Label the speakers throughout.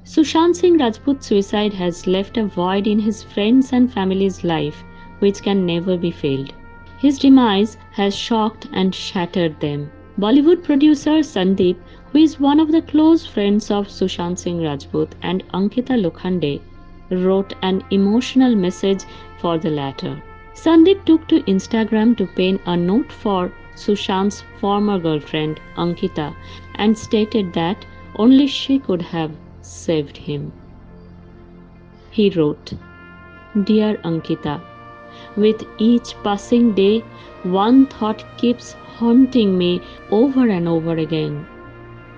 Speaker 1: Sushant Singh Rajput's suicide has left a void in his friends' and family's life which can never be filled. His demise has shocked and shattered them. Bollywood producer Sandeep, who is one of the close friends of Sushant Singh Rajput, and Ankita Lokhande, wrote an emotional message for the latter. Sandeep took to Instagram to pen a note for Sushant's former girlfriend, Ankita, and stated that only she could have saved him. He wrote, "Dear Ankita, with each passing day, one thought keeps haunting me over and over again.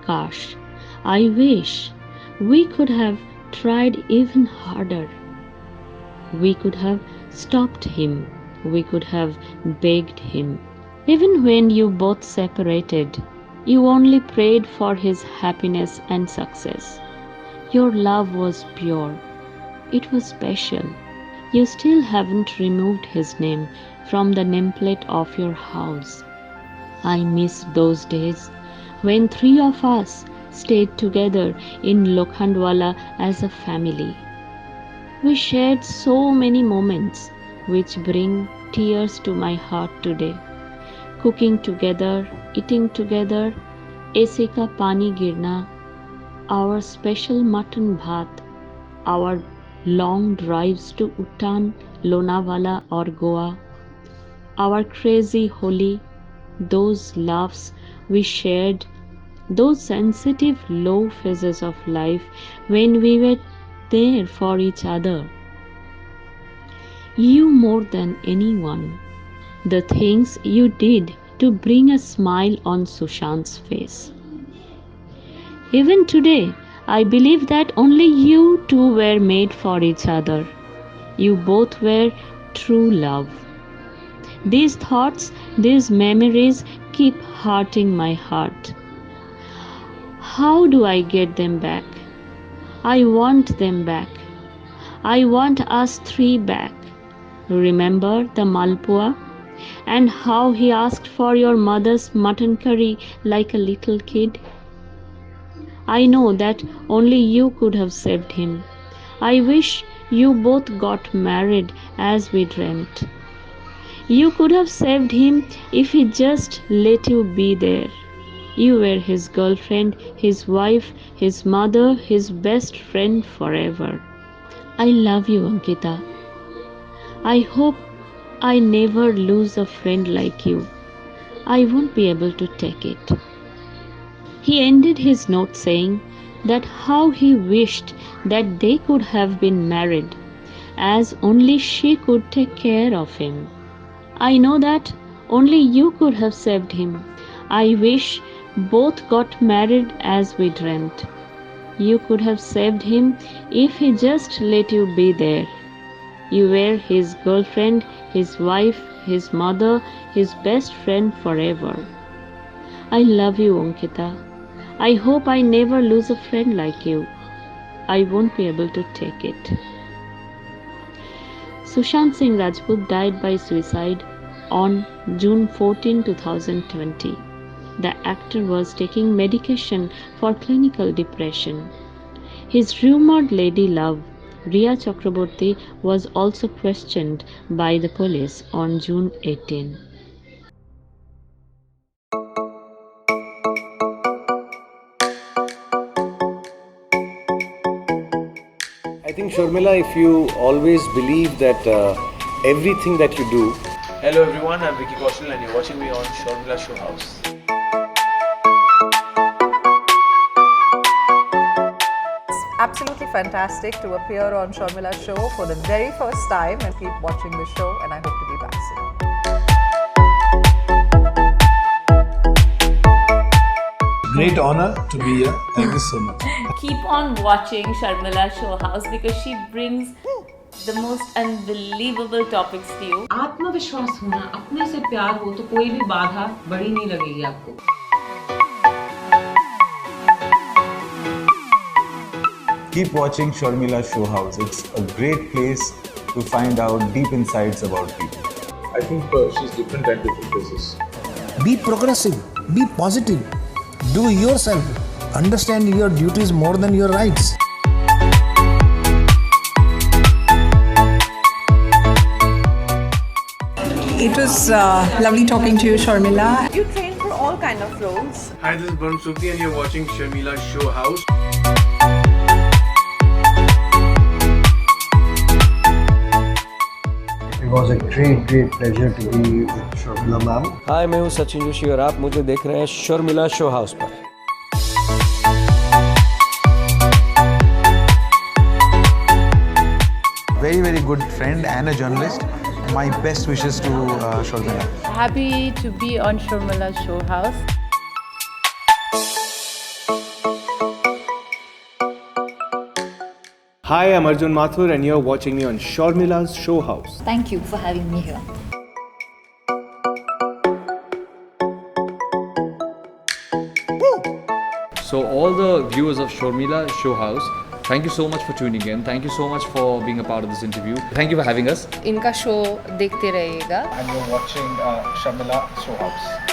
Speaker 1: Gosh, I wish we could have tried even harder. We could have stopped him. We could have begged him. Even when you both separated, you only prayed for his happiness and success. Your love was pure. It was special. You still haven't removed his name from the nameplate of your house. I miss those days when three of us stayed together in Lokhandwala as a family. We shared so many moments which bring tears to my heart today. Cooking together, eating together, AC ka pani girna, our special mutton bhat, our long drives to Uttan, Lonavala or Goa, our crazy Holi, those laughs we shared, those sensitive low phases of life when we were there for each other. You more than anyone, the things you did to bring a smile on Sushant's face. Even today, I believe that only you two were made for each other. You both were true love. These thoughts, these memories keep hurting my heart. How do I get them back? I want them back. I want us three back. Remember the Malpua? And how he asked for your mother's mutton curry like a little kid? I know that only you could have saved him. I wish you both got married as we dreamt. You could have saved him if he just let you be there. You were his girlfriend, his wife, his mother, his best friend forever. I love you, Ankita. I hope I never lose a friend like you. I won't be able to take it. He ended his note saying that how he wished that they could have been married, as only she could take care of him. I know that only you could have saved him. I wish both got married as we dreamt. You could have saved him if he just let you be there. You were his girlfriend, his wife, his mother, his best friend forever. I love you, Ankita. I hope I never lose a friend like you. I won't be able to take it. Sushant Singh Rajput died by suicide on June 14, 2020. The actor was taking medication for clinical depression. His rumored lady love, Riya Chakraborty, was also questioned by the police on June 18.
Speaker 2: I think, Sharmila, if you always believe that everything that you do.
Speaker 3: Hello everyone, I'm Vicky Kaushal and you're watching me on Sharmila Show House.
Speaker 4: Absolutely fantastic to appear on Sharmila Show for the very first time, and keep watching the show, and I hope to be back soon.
Speaker 5: Great honor to be here. Thank you so much.
Speaker 6: Keep on watching Sharmila Show House because she brings the most unbelievable topics to you.
Speaker 7: आत्मविश्वास होना, अपने से प्यार हो तो कोई भी बाधा बड़ी नहीं लगेगी आपको.
Speaker 8: Keep watching Sharmila Show House. It's a great place to find out deep insights about people.
Speaker 9: I think she's different at different places.
Speaker 10: Be progressive, be positive, do yourself, understand your duties more than your rights.
Speaker 4: It was lovely talking to you, Sharmila.
Speaker 6: You train for all kind of roles.
Speaker 3: Hi, this is Barun Sukti and you're watching Sharmila's Show House.
Speaker 10: It was a great pleasure to be with Sharmila ma'am.
Speaker 2: हाय, मैं हूँ सचिन जोशी और आप मुझे देख रहे हैं Sharmila show house पर.
Speaker 8: Very good friend and a journalist. My best wishes to Sharmila.
Speaker 6: Happy to be on Sharmila's Show House.
Speaker 2: Hi, I'm Arjun Mathur and you're watching me on Sharmila's Show House.
Speaker 11: Thank you for having me here.
Speaker 9: So, all the viewers of Sharmila Show House, thank you so much for tuning in. Thank you so much for being a part of this interview. Thank you for having us.
Speaker 6: इनका show देखते रहिएगा.
Speaker 9: And you're watching Sharmila Show House.